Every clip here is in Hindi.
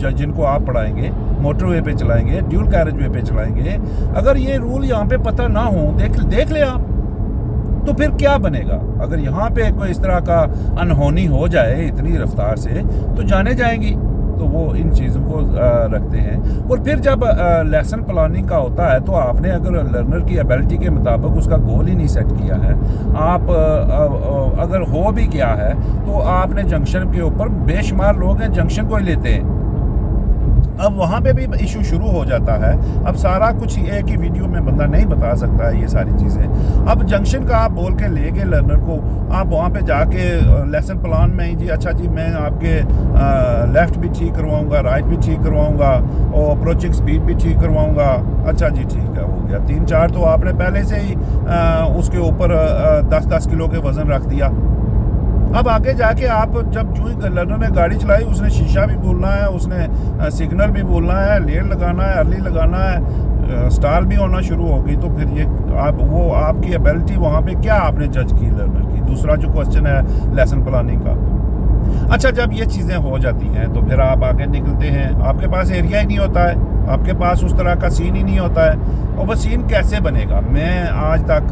जिनको आप पढ़ाएंगे, मोटरवे पे चलाएंगे, ड्यूल कैरेज वे पे चलाएंगे, अगर ये रूल यहाँ पे पता ना हो, देख ले आप, तो फिर क्या बनेगा? अगर यहाँ पे कोई इस तरह का अनहोनी हो जाए इतनी रफ्तार से, तो जाने जाएंगी। तो वो इन चीज़ों को रखते हैं। और फिर जब लेसन प्लानिंग का होता है, तो आपने अगर लर्नर की एबिलिटी के मुताबिक उसका गोल ही नहीं सेट किया है, आप अगर हो भी गया है, तो आपने जंक्शन के ऊपर बेशुमार लोग हैं जंक्शन को ही लेते हैं। अब वहाँ पे भी इशू शुरू हो जाता है। अब सारा कुछ एक ही वीडियो में बंदा नहीं बता सकता है ये सारी चीज़ें। अब जंक्शन का आप बोल के ले गए लर्नर को, आप वहाँ पे जाके लेसन प्लान में ही जी अच्छा जी मैं आपके लेफ़्ट भी ठीक करवाऊँगा, राइट भी ठीक करवाऊँगा और अप्रोचिंग स्पीड भी ठीक करवाऊँगा। अच्छा जी ठीक है, हो गया। 3-4 तो आपने पहले से ही उसके ऊपर 10-10 किलो के वज़न रख दिया। अब आगे जाके आप जब जो ही लर्नर ने गाड़ी चलाई, उसने शीशा भी बोलना है, उसने सिग्नल भी बोलना है, लेट लगाना है, अर्ली लगाना है, स्टाल भी होना शुरू होगी, तो फिर ये वो आपकी एबिलिटी वहाँ पे क्या आपने जज की लर्नर की। दूसरा जो क्वेश्चन है लेसन प्लानिंग का। अच्छा, जब ये चीज़ें हो जाती हैं तो फिर आप आगे निकलते हैं, आपके पास एरिया ही नहीं होता है, आपके पास उस तरह का सीन ही नहीं होता है। और वह सीन कैसे बनेगा? मैं आज तक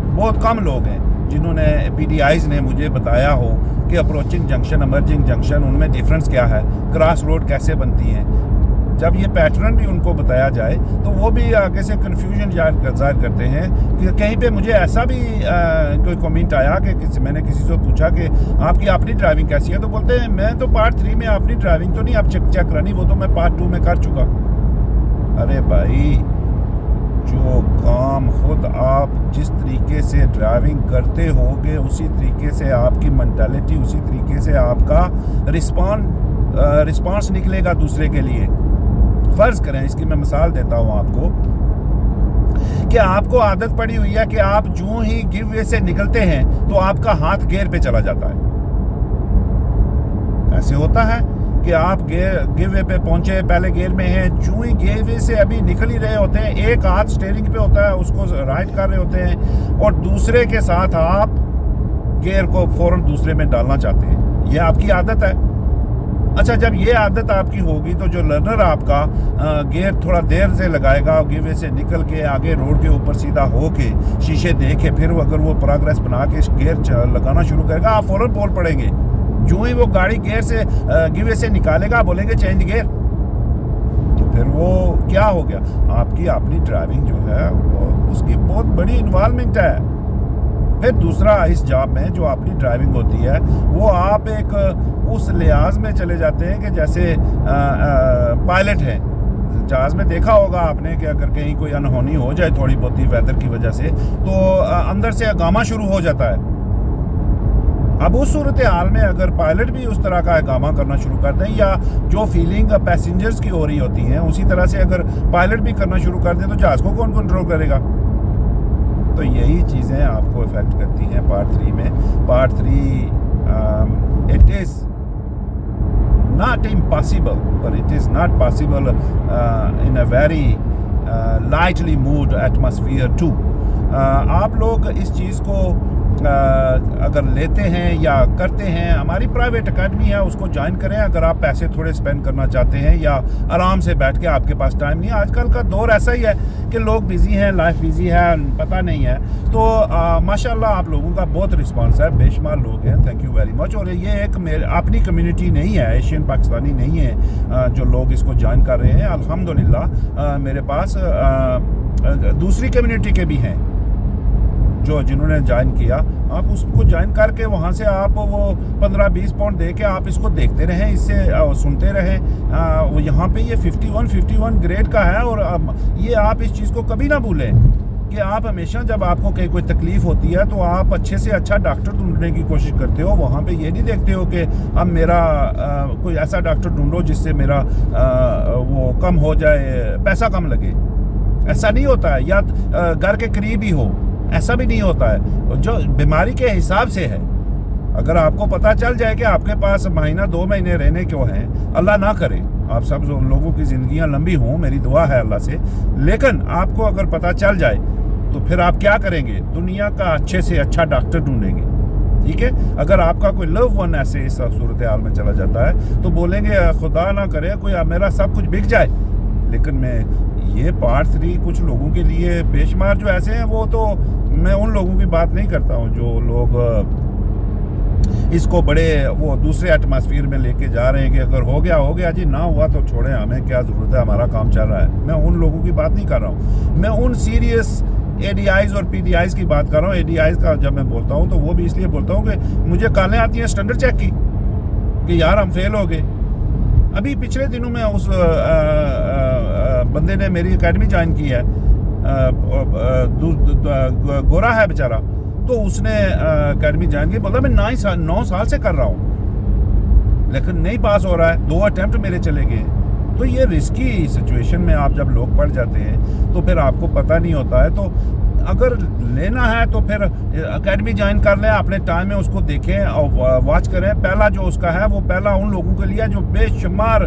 बहुत कम लोग हैं जिन्होंने PDIs ने मुझे बताया हो कि अप्रोचिंग जंक्शन, इमर्जिंग जंक्शन, उनमें डिफरेंस क्या है, क्रॉस रोड कैसे बनती हैं। जब ये पैटर्न भी उनको बताया जाए तो वो भी आगे से कन्फ्यूजन जाहिर करते हैं। कि कहीं पे मुझे ऐसा भी कोई कमेंट आया कि मैंने किसी से पूछा कि आपकी अपनी ड्राइविंग कैसी है, तो बोलते हैं मैं तो पार्ट 3 में अपनी ड्राइविंग तो नहीं आप चेक करनी, वो तो मैं पार्ट 2 में कर चुका। अरे भाई, जो काम खुद आप जिस तरीके से ड्राइविंग करते होगे, उसी तरीके से आपकी मेंटालिटी, उसी तरीके से आपका रिस्पॉन्स निकलेगा दूसरे के लिए। फ़र्ज़ करें, इसकी मैं मिसाल देता हूँ आपको, कि आपको आदत पड़ी हुई है कि आप जो ही गिव वे से निकलते हैं तो आपका हाथ गियर पे चला जाता है। ऐसे होता है कि आप गिव वे पे पहुंचे, पहले गियर में हैं, जो ही गिव वे से अभी निकल ही रहे होते हैं, एक हाथ स्टीयरिंग पे होता है, उसको राइट कर रहे होते हैं, और दूसरे के साथ आप गियर को फौरन दूसरे में डालना चाहते हैं। ये आपकी आदत है। अच्छा, जब ये आदत आपकी होगी तो जो लर्नर आपका गियर थोड़ा देर से लगाएगा, गिव वे से निकल के आगे रोड के ऊपर सीधा हो के शीशे देखे, फिर अगर वो प्रोग्रेस बना के गियर लगाना शुरू करेगा, आप फौरन बोल पड़ेंगे। जो ही वो गाड़ी गियर से गिवे से निकालेगा, बोलेंगे चेंज गियर। तो फिर वो क्या हो गया? आपकी अपनी ड्राइविंग जो है वो उसकी बहुत बड़ी इन्वॉल्वमेंट है। फिर दूसरा, इस जॉब में जो अपनी ड्राइविंग होती है, वो आप एक उस लिहाज में चले जाते हैं कि जैसे पायलट है। जहाज़ में देखा होगा आपने कि अगर कहीं कोई अनहोनी हो जाए थोड़ी बहुत वेदर की वजह से, तो अंदर से हंगामा शुरू हो जाता है। अब उस सूरत हाल में अगर पायलट भी उस तरह का हंगामा करना शुरू कर दें, या जो फीलिंग पैसेंजर्स की हो रही होती हैं उसी तरह से अगर पायलट भी करना शुरू कर दें, तो जहाज़ को कौन कंट्रोल करेगा? तो यही चीज़ें आपको इफ़ेक्ट करती हैं पार्ट 3 में। Part 3 it is not impossible, but it is not possible in a very lightly moved atmosphere too. आप लोग इस चीज़ को अगर लेते हैं या करते हैं, हमारी प्राइवेट एकेडमी है, उसको ज्वाइन करें अगर आप पैसे थोड़े स्पेंड करना चाहते हैं या आराम से बैठ के आपके पास टाइम नहीं है। आजकल का दौर ऐसा ही है कि लोग बिज़ी हैं, लाइफ बिज़ी है, पता नहीं है। तो माशाल्लाह आप लोगों का बहुत रिस्पांस है, बेशुमार लोग हैं, थैंक यू वेरी मच। और ये एक मेरे अपनी कम्युनिटी नहीं है, एशियन पाकिस्तानी नहीं है जो लोग इसको ज्वाइन कर रहे हैं। अल्हम्दुलिल्लाह मेरे पास दूसरी कम्युनिटी के भी हैं जो जिन्होंने ज्वाइन किया। आप उसको ज्वाइन करके वहाँ से आप वो 15-20 पाउंड दे के आप इसको देखते रहें, इससे सुनते रहें। यहाँ पे ये 51 ग्रेड का है। और ये आप इस चीज़ को कभी ना भूलें कि आप हमेशा जब आपको कहीं कोई तकलीफ़ होती है तो आप अच्छे से अच्छा डॉक्टर ढूंढने की कोशिश करते हो। वहाँ पे ये नहीं देखते हो कि अब मेरा कोई ऐसा डॉक्टर ढूंढो जिससे मेरा वो कम हो जाए, पैसा कम लगे। ऐसा नहीं होता है। या घर के करीब ही हो, ऐसा भी नहीं होता है। जो बीमारी के हिसाब से है, अगर आपको पता चल जाए कि आपके पास महीना 2 महीने रहने क्यों हैं, अल्लाह ना करे आप सब लोगों की ज़िंदगियां लंबी हों, मेरी दुआ है अल्लाह से। लेकिन आपको अगर पता चल जाए तो फिर आप क्या करेंगे? दुनिया का अच्छे से अच्छा डॉक्टर ढूंढेंगे। ठीक है। अगर आपका कोई लव वन ऐसे इस सूरत हाल में चला जाता है तो बोलेंगे खुदा ना करे कोई मेरा सब कुछ बिक जाए। लेकिन मैं ये पार्ट 3 कुछ लोगों के लिए बेशुमार जो ऐसे हैं, वो तो मैं उन लोगों की बात नहीं करता हूँ जो लोग इसको बड़े वो दूसरे एटमॉस्फेयर में लेके जा रहे हैं कि अगर हो गया जी, ना हुआ तो छोड़ें, हमें क्या ज़रूरत है, हमारा काम चल रहा है। मैं उन लोगों की बात नहीं कर रहा हूँ, मैं उन सीरियस ADIs और PDIs की बात कर रहा हूँ। ADIs का जब मैं बोलता हूँ तो वो भी इसलिए बोलता हूँ कि मुझे कॉलें आती हैं स्टैंडर्ड चेक की कि यार हम फेल हो गए। अभी पिछले दिनों में उस बंदे ने मेरी एकेडमी ज्वाइन की है, गोरा है बेचारा, तो उसने एकेडमी ज्वाइन की, बोला मैं 9 साल से कर रहा हूँ लेकिन नहीं पास हो रहा है, 2 अटेम्प्ट मेरे चले गए। तो ये रिस्की सिचुएशन में आप जब लोग पढ़ जाते हैं तो फिर आपको पता नहीं होता है। तो अगर लेना है तो फिर एकेडमी ज्वाइन कर लें, अपने टाइम में उसको देखें और वॉच करें। पहला जो उसका है वो पहला उन लोगों के लिए जो बेशुमार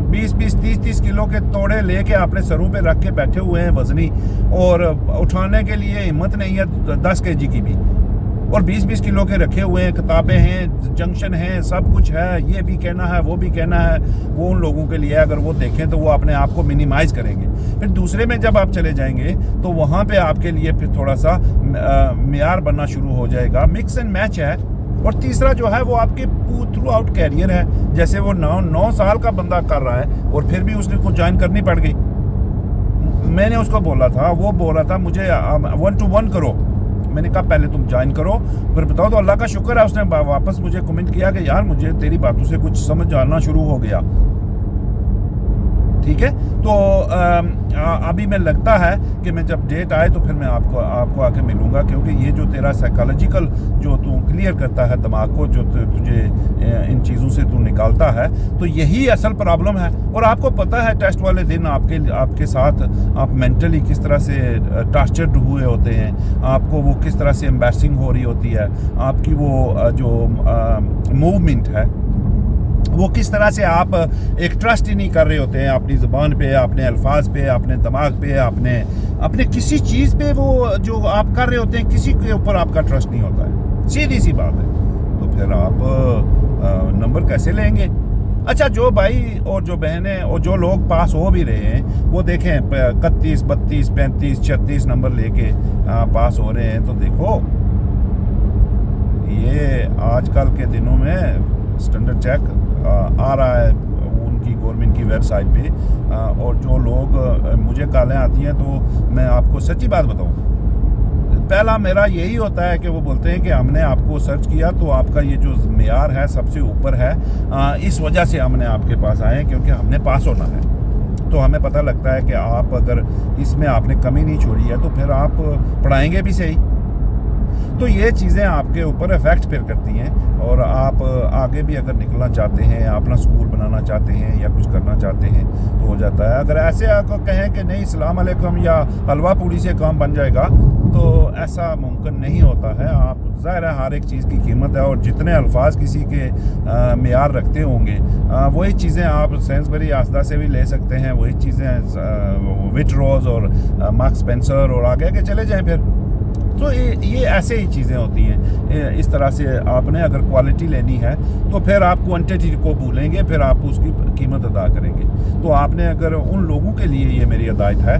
20-20, 30-30 किलो के तोड़े लेके अपने सरों पे रख के बैठे हुए हैं वजनी, और उठाने के लिए हिम्मत नहीं है 10 kg की भी, और 20-20 किलो के रखे हुए हैं, किताबें हैं, जंक्शन हैं, सब कुछ है, ये भी कहना है वो भी कहना है। वो उन लोगों के लिए अगर वो देखें तो वो अपने आप को मिनिमाइज़ करेंगे। फिर दूसरे में जब आप चले जाएंगे तो वहाँ पे आपके लिए फिर थोड़ा सा मेयार बनना शुरू हो जाएगा, मिक्स एंड मैच है। और तीसरा जो है वो आपके थ्रू आउट कैरियर है। जैसे वो 9 साल का बंदा कर रहा है और फिर भी उसने को ज्वाइन करनी पड़ गई। मैंने उसको बोला था, वो बोल रहा था मुझे 1-to-1 करो। मैंने कहा पहले तुम ज्वाइन करो फिर बताओ। तो अल्लाह का शुक्र है उसने वापस मुझे कमेंट किया कि यार मुझे तेरी बातों से कुछ समझ आना शुरू हो गया। ठीक है, तो अभी मैं लगता है कि मैं जब डेट आए तो फिर मैं आपको आके मिलूंगा, क्योंकि ये जो तेरा साइकोलॉजिकल जो तू क्लियर करता है दिमाग को, जो तुझे इन चीज़ों से तू निकालता है, तो यही असल प्रॉब्लम है। और आपको पता है टेस्ट वाले दिन आपके साथ आप मेंटली किस तरह से टॉर्चर्ड हुए होते हैं, आपको वो किस तरह से एम्बैरसिंग हो रही होती है, आपकी वो जो मूवमेंट है वो किस तरह से आप एक ट्रस्ट ही नहीं कर रहे होते हैं अपनी ज़ुबान पे, अपने अल्फाज पे, अपने दिमाग पे, अपने किसी चीज़ पे। वो जो आप कर रहे होते हैं किसी के ऊपर आपका ट्रस्ट नहीं होता है, सीधी सी बात है। तो फिर आप नंबर कैसे लेंगे? अच्छा, जो भाई और जो बहनें और जो लोग पास हो भी रहे हैं वो देखें 31, 32, 35, 36 नंबर लेके पास हो रहे हैं, तो देखो ये आजकल के दिनों में स्टैंडर्ड चेक आ रहा है उनकी गवर्नमेंट की वेबसाइट पे। और जो लोग मुझे कॉलें आती हैं तो मैं आपको सच्ची बात बताऊं, पहला मेरा यही होता है कि वो बोलते हैं कि हमने आपको सर्च किया तो आपका ये जो मेयार है सबसे ऊपर है, इस वजह से हमने आपके पास आए हैं क्योंकि हमने पास होना है। तो हमें पता लगता है कि आप अगर इसमें आपने कमी नहीं छोड़ी है तो फिर आप पढ़ाएंगे भी सही। तो ये चीज़ें आपके ऊपर इफ़ेक्ट फिर करती हैं, और आप आगे भी अगर निकलना चाहते हैं, अपना स्कूल बनाना चाहते हैं या कुछ करना चाहते हैं तो हो जाता है। अगर ऐसे आपको कहें कि नहीं अस्सलाम वालेकुम या हलवा पूड़ी से काम बन जाएगा, तो ऐसा मुमकिन नहीं होता है। आप ज़ाहिर है हर एक चीज़ की कीमत है, और जितने अल्फाज किसी के मेयार रखते होंगे वही चीज़ें आप सेंसबरी आस्दा से भी ले सकते हैं, वही चीज़ें विटरोज और मार्क्स स्पेंसर और आगे के चले जाएँ फिर। तो ये ऐसे ही चीज़ें होती हैं। इस तरह से आपने अगर क्वालिटी लेनी है तो फिर आप क्वांटिटी को भूलेंगे, फिर आप उसकी कीमत अदा करेंगे। तो आपने अगर उन लोगों के लिए ये मेरी हिदायत है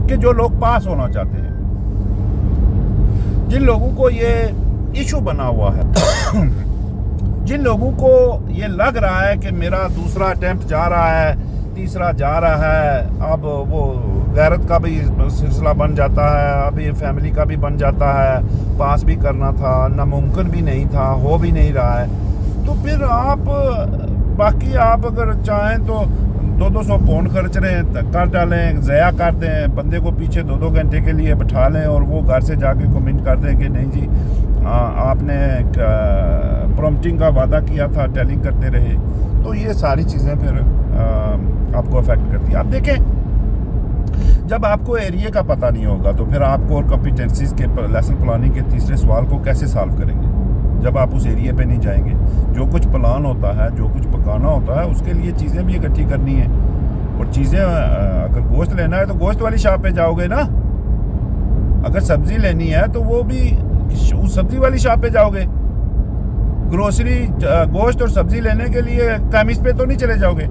कि जो लोग पास होना चाहते हैं, जिन लोगों को ये इशू बना हुआ है जिन लोगों को ये लग रहा है कि मेरा दूसरा अटेम्प्ट जा रहा है, तीसरा जा रहा है, अब वो गैरत का भी सिलसिला बन जाता है, अभी फैमिली का भी बन जाता है, पास भी करना था, नामुमकिन भी नहीं था, हो भी नहीं रहा है, तो फिर आप बाकी आप अगर चाहें तो 200 पाउंड खर्च रहे कर डालें, ज़या कर दें, बंदे को पीछे 2-2 घंटे के लिए बैठा लें और वो घर से जाके कमेंट कर दें कि नहीं जी आपने प्रॉम्प्टिंग का वादा किया था, टेलिंग करते रहे। तो ये सारी चीज़ें फिर आपको अफेक्ट करती है। आप देखें, जब आपको एरिया का पता नहीं होगा तो फिर आपको और कॉम्पिटेंसीज के लेसन प्लानिंग के तीसरे सवाल को कैसे सॉल्व करेंगे जब आप उस एरिया पे नहीं जाएंगे। जो कुछ प्लान होता है, जो कुछ पकाना होता है, उसके लिए चीज़ें भी इकट्ठी करनी है। और चीज़ें अगर गोश्त लेना है तो गोश्त वाली शॉप पे जाओगे ना, अगर सब्ज़ी लेनी है तो वो भी उस सब्जी वाली शॉप पे जाओगे, ग्रोसरी गोश्त और सब्जी लेने के लिए केमिस्ट पे तो नहीं चले जाओगे।